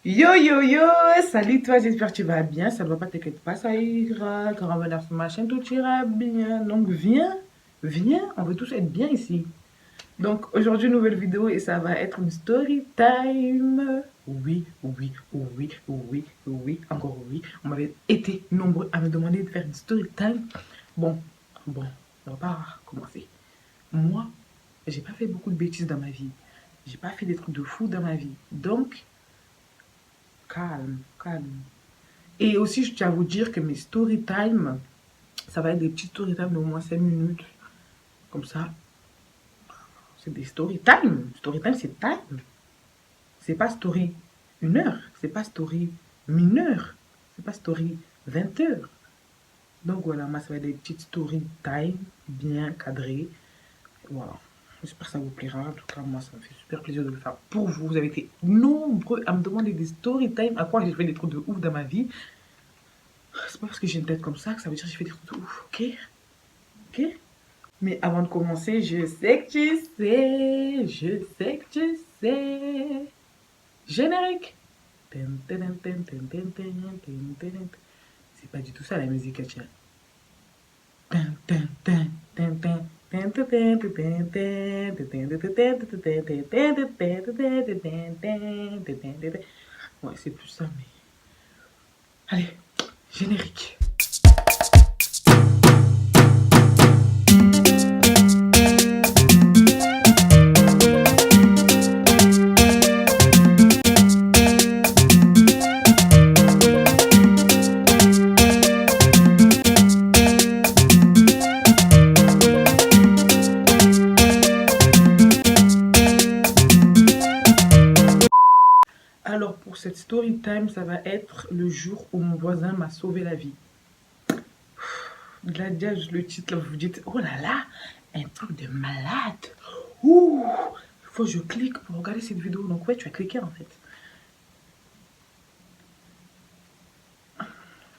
Yo yo yo, salut toi, j'espère que tu vas bien, ça ne va pas, t'inquiète pas, ça ira, quand on va sur ma chaîne, tout ira bien. Donc viens, on veut tous être bien ici. Donc aujourd'hui, nouvelle vidéo et ça va être une story time. Oui, oui, oui, oui, oui, encore oui. On m'avait été nombreux à me demander de faire une story time. Bon, bon, on va pas commencer. Moi, j'ai pas fait beaucoup de bêtises dans ma vie. J'ai pas fait des trucs de fou dans ma vie. Donc, calme, calme. Et aussi, je tiens à vous dire que mes story time, ça va être des petites story time d'au moins 5 minutes. Comme ça, c'est des story time. Story time, c'est time. C'est pas story 1 heure. C'est pas story 1 heure. C'est pas story 20 heures. Donc voilà, moi, ça va être des petites story time bien cadrées. Voilà. J'espère que ça vous plaira. En tout cas, moi, ça me fait super plaisir de le faire pour vous. Vous avez été nombreux à me demander des story time. À quoi j'ai fait des trucs de ouf dans ma vie. C'est pas parce que j'ai une tête comme ça que ça veut dire que j'ai fait des trucs de ouf, ok? Ok? Mais avant de commencer, je sais que tu sais, je sais que tu sais. Générique. C'est pas du tout ça la musique, tiens. Ouais, c'est plus ça, mais... Allez, générique. Alors pour cette story time, ça va être le jour où mon voisin m'a sauvé la vie. Là, déjà, le titre, là, vous vous dites, oh là là, un truc de malade. Ouh, il faut que je clique pour regarder cette vidéo. Donc ouais, tu as cliqué en fait.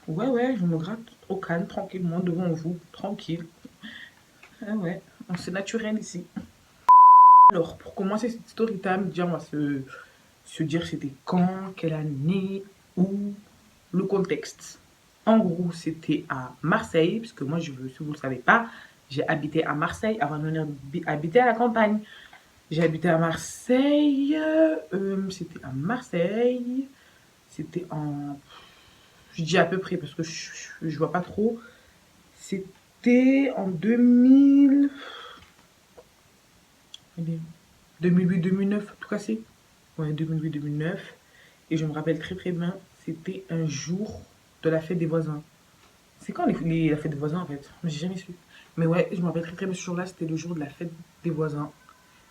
Ouais, je me gratte au calme, tranquillement, devant vous, tranquille. Ah ouais, c'est naturel ici. Alors, pour commencer cette story time, déjà, on va se dire c'était quand, quelle année, où, le contexte. En gros, c'était à Marseille, puisque moi, si vous ne le savez pas, j'ai habité à Marseille avant de venir habiter à la campagne. J'ai habité à Marseille, c'était à Marseille, c'était en... Je dis à peu près parce que je vois pas trop. C'était en 2000... 2008-2009, tout cassé. Ouais, 2008-2009. Et je me rappelle très très bien, c'était un jour de la fête des voisins. C'est quand la fête des voisins en fait? J'ai jamais su. Mais ouais, je me rappelle très très bien ce jour-là, c'était le jour de la fête des voisins.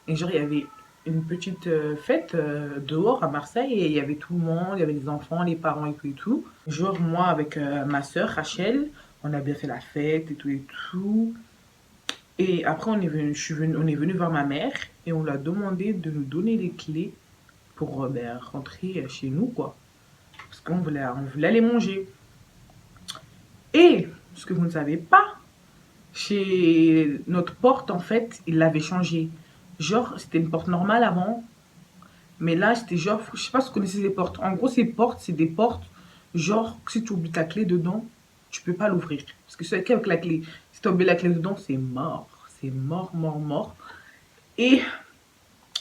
Et genre, il y avait une petite fête dehors à Marseille et il y avait tout le monde, il y avait les enfants, les parents et tout et tout. Genre, moi avec ma soeur Rachel, on a bien fait la fête et tout et tout. Et après, on est venu voir ma mère et on l'a demandé de nous donner les clés pour ben, rentrer chez nous, quoi. Parce on voulait aller manger. Et, ce que vous ne savez pas, chez notre porte, en fait, il l'avait changé. Genre, c'était une porte normale avant, mais là, c'était genre, je sais pas si vous connaissez ces portes. En gros, ces portes, c'est des portes, genre, si tu oublies ta clé dedans, tu peux pas l'ouvrir. Parce que c'est qu'avec la clé. Si tu oublies la clé dedans, c'est mort. C'est mort, mort, mort. Et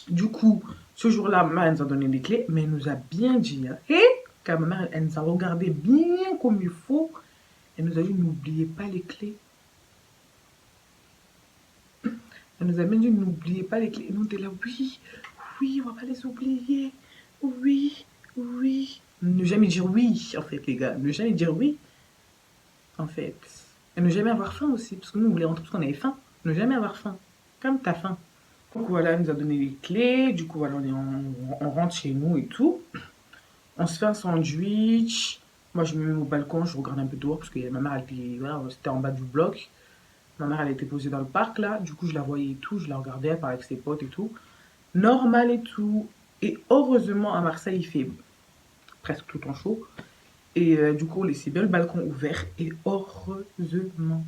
du coup, ce jour-là, ma mère nous a donné les clés, mais elle nous a bien dit, hein, et quand ma mère, elle nous a regardé bien comme il faut, elle nous a dit, n'oubliez pas les clés. Elle nous a bien dit, n'oubliez pas les clés. Et nous, on était là, oui, oui, on va pas les oublier. Oui, oui. Ne jamais dire oui, en fait, les gars. Ne jamais dire oui, en fait. Et ne jamais avoir faim aussi, parce que nous, on voulait rentrer parce qu'on avait faim. Ne jamais avoir faim, comme t'as faim. Donc voilà, elle nous a donné les clés. Du coup, voilà, on rentre chez nous et tout. On se fait un sandwich. Moi, je me mets au balcon, je regarde un peu dehors, parce que ma mère, voilà, c'était en bas du bloc. Ma mère, elle était posée dans le parc, là. Du coup, je la voyais et tout. Je la regardais, elle parlait avec ses potes et tout. Normal et tout. Et heureusement, à Marseille, il fait presque tout le temps chaud. Et du coup, on laissait bien le balcon ouvert. Et heureusement,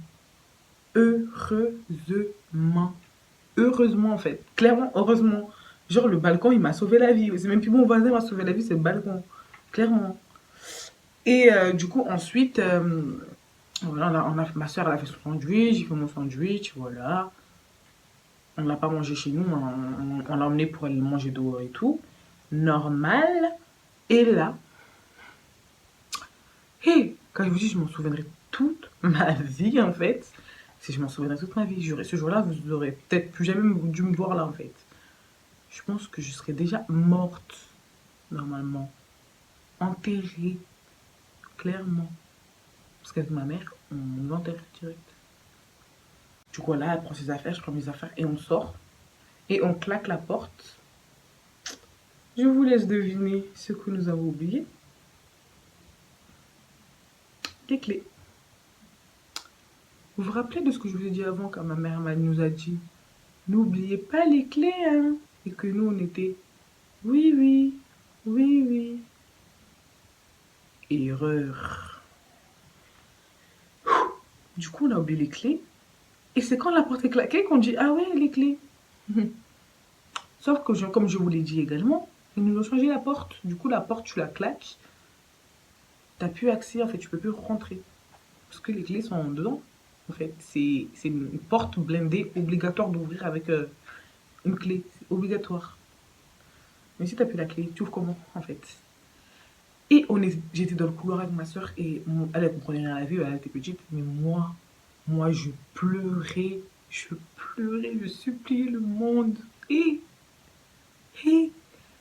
heureusement en fait, clairement heureusement. Genre le balcon, il m'a sauvé la vie. C'est même plus mon voisin m'a sauvé la vie, c'est le balcon. clairement. Et du coup, ensuite, voilà, ma soeur, elle a fait son sandwich, j'ai fait mon sandwich, voilà. On l'a pas mangé chez nous, on l'a emmené pour aller le manger dehors et tout. Normal. Et là, hey, quand je vous dis, je m'en souviendrai toute ma vie, en fait. Si je m'en souviendrai toute ma vie, ce jour-là, vous aurez peut-être plus jamais dû me voir là, en fait. Je pense que je serais déjà morte, normalement. Enterrée, clairement. Parce qu'avec ma mère, on l'enterre direct. Du coup, là, elle prend ses affaires, je prends mes affaires et on sort. Et on claque la porte. Je vous laisse deviner ce que nous avons oublié. Les clés. Vous vous rappelez de ce que je vous ai dit avant quand ma mère nous a dit n'oubliez pas les clés, hein. Et que nous, on était oui, oui, oui, oui. Erreur. Du coup, on a oublié les clés. Et c'est quand la porte est claquée qu'on dit ah ouais, les clés. Sauf que, comme je vous l'ai dit également, ils nous ont changé la porte. Du coup, la porte, tu la claques. T'as plus accès, en fait, tu peux plus rentrer. Parce que les clés sont dedans. En fait, c'est une porte blindée obligatoire d'ouvrir avec une clé. C'est obligatoire. Mais si t'as plus la clé, tu ouvres comment, en fait? Et j'étais dans le couloir avec ma soeur et elle comprenait rien à la vie, elle était petite. Mais moi, je pleurais, je suppliais le monde. Et,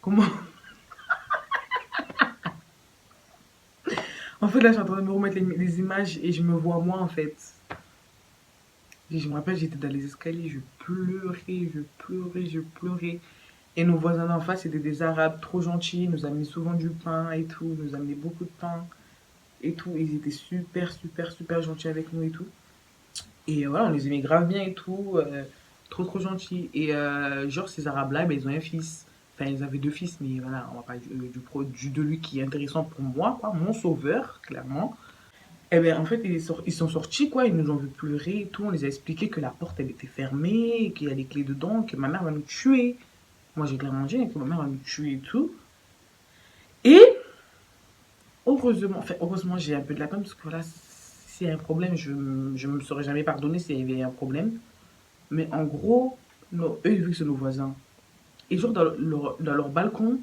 comment? En fait, là, je suis en train de me remettre les images et je me vois moi, en fait. Et je me rappelle, j'étais dans les escaliers, je pleurais, je pleurais. Et nos voisins d'en face, c'était des Arabes trop gentils, ils nous amenaient souvent du pain et tout, ils nous amenaient beaucoup de pain et tout. Ils étaient super, super, super gentils avec nous et tout. Et voilà, on les aimait grave bien et tout, trop, trop gentils. Et genre, ces Arabes-là, ben, ils ont un fils. Enfin, ils avaient deux fils, mais voilà, on va parler de lui qui est intéressant pour moi, quoi, mon sauveur, clairement. Eh bien, en fait, ils sont sortis, quoi. Ils nous ont vu pleurer et tout. On les a expliqué que la porte, elle était fermée, qu'il y a les clés dedans, que ma mère va nous tuer. Moi, j'ai clairement dit que ma mère va nous tuer et tout. Et heureusement, j'ai un peu de la peine parce que voilà, s'il y a un problème, je ne me serais jamais pardonné s'il y avait un problème. Mais en gros, eux, vu que c'est nos voisins, et genre dans leur balcon,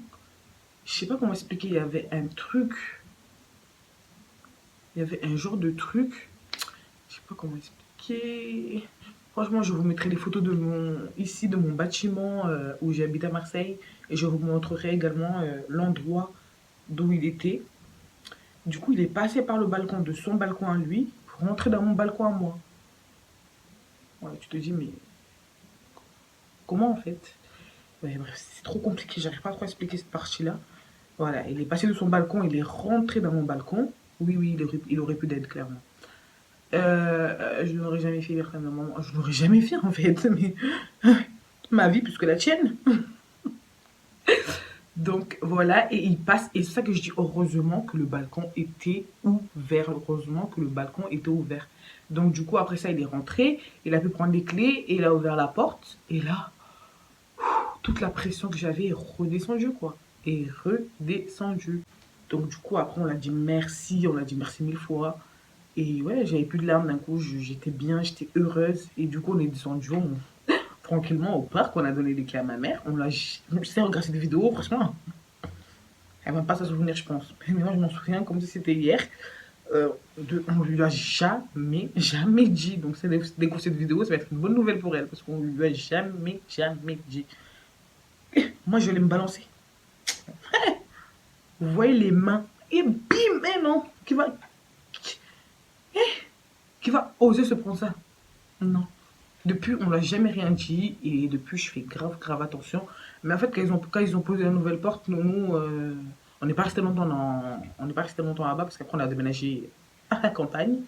je sais pas comment expliquer, il y avait un genre de truc, je sais pas comment expliquer. Franchement, je vous mettrai les photos ici de mon bâtiment où j'habite à Marseille et je vous montrerai également l'endroit d'où il était. Du coup, il est passé par le balcon de son balcon à lui pour rentrer dans mon balcon à moi. Ouais, tu te dis, mais comment en fait? Ouais, bref, c'est trop compliqué, j'arrive pas trop à expliquer cette partie-là. Voilà, il est passé de son balcon, il est rentré dans mon balcon. Oui, oui, il aurait pu d'être, clairement. Je ne l'aurais jamais fait, personnellement. Je ne l'aurais jamais fait, en fait. Mais ma vie, plus que la tienne. Donc, voilà, et il passe. Et c'est ça que je dis, heureusement que le balcon était ouvert. Heureusement que le balcon était ouvert. Donc, du coup, après ça, il est rentré. Il a pu prendre les clés et il a ouvert la porte. Et là, toute la pression que j'avais est redescendue, quoi. Est redescendue. Donc, du coup, après, on l'a dit merci mille fois. Et ouais, j'avais plus de larmes d'un coup, j'étais bien, j'étais heureuse. Et du coup, on est descendu tranquillement au parc, on a donné les clés à ma mère. Je sais regarder des vidéos, franchement, elle va pas s'en souvenir, je pense. Mais moi, je m'en souviens comme si c'était hier. On lui a jamais, jamais dit. Donc, c'est dès que cette vidéo, ça va être une bonne nouvelle pour elle. Parce qu'on lui a jamais, jamais dit. Moi, je vais me balancer. Vous voyez les mains. Et bim, mais non, qui va oser se prendre ça? Non. Depuis, on l'a jamais rien dit et depuis, je fais grave, grave attention. Mais en fait, quand ils ont posé la nouvelle porte, on n'est pas resté longtemps on n'est pas resté longtemps là-bas parce qu'après, on a déménagé à la campagne.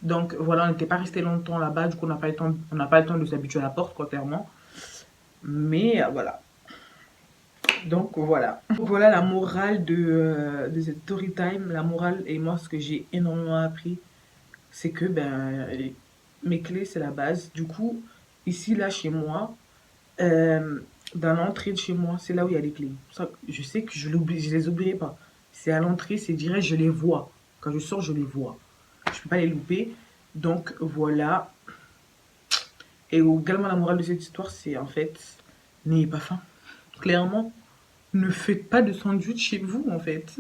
Donc voilà, on n'était pas resté longtemps là-bas. Du coup, on n'a pas eu le temps de s'habituer à la porte, quoi, clairement. Mais voilà. Donc voilà. Voilà la morale de cette story time. La morale et moi, ce que j'ai énormément appris, c'est que ben, mes clés, c'est la base. Du coup, ici, là, chez moi, dans l'entrée de chez moi, c'est là où il y a les clés. Ça, je sais que je les oublierai pas. C'est à l'entrée, c'est direct, je les vois. Quand je sors, je les vois. Je peux pas les louper. Donc voilà. Et également, la morale de cette histoire, c'est en fait, n'ayez pas faim. Clairement, ne faites pas de sandwich chez vous, en fait.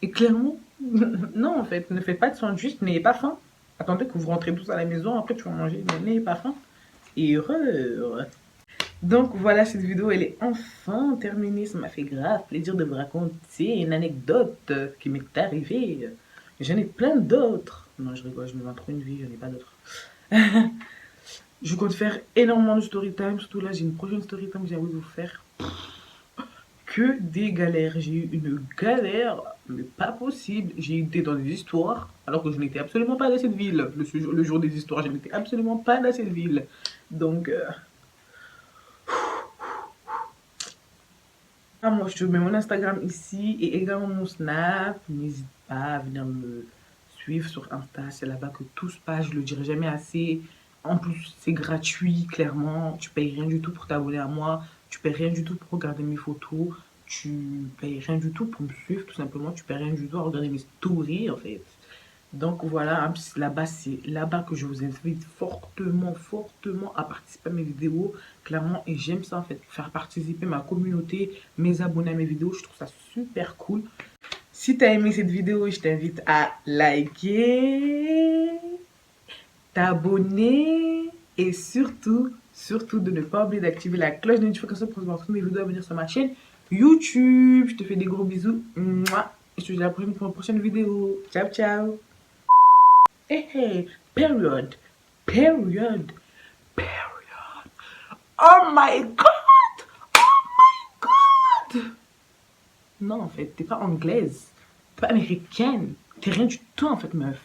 Et clairement, non, en fait, ne faites pas de sandwich, n'ayez pas faim. Attendez que vous rentrez tous à la maison, après tu vas manger, mais n'ayez pas faim. Erreur. Donc voilà, cette vidéo, elle est enfin terminée. Ça m'a fait grave plaisir de vous raconter une anecdote qui m'est arrivée. J'en ai plein d'autres. Non, je rigole, je me vends trop une vie, j'en ai pas d'autres. Je compte faire énormément de story time, surtout là, j'ai une prochaine story time que j'ai envie de vous faire. Que des galères. J'ai eu une galère, mais pas possible. J'ai été dans des histoires, alors que je n'étais absolument pas dans cette ville. Le jour des histoires, je n'étais absolument pas dans cette ville. Donc, moi, je te mets mon Instagram ici et également mon Snap. N'hésite pas à venir me suivre sur Insta. C'est là-bas que tout se passe. Je le dirai jamais assez. En plus, c'est gratuit, clairement. Tu payes rien du tout pour t'abonner à moi. Tu payes rien du tout pour regarder mes photos. Tu payes rien du tout pour me suivre, tout simplement. Tu payes rien du tout à regarder mes stories, en fait. Donc voilà, hein, là-bas, c'est là-bas que je vous invite fortement, fortement à participer à mes vidéos, clairement. Et j'aime ça, en fait, faire participer ma communauté, mes abonnés à mes vidéos. Je trouve ça super cool. Si tu as aimé cette vidéo, je t'invite à liker, t'abonner et surtout, surtout de ne pas oublier d'activer la cloche de notification pour voir toutes mes vidéos à venir sur ma chaîne YouTube. Je te fais des gros bisous. Mouah. Et je te dis à la prochaine pour une prochaine vidéo. Ciao, ciao. Hey, hey, period, period, period. Oh my god! Oh my god! Non, en fait, t'es pas anglaise, t'es pas américaine, t'es rien du tout, en fait, meuf.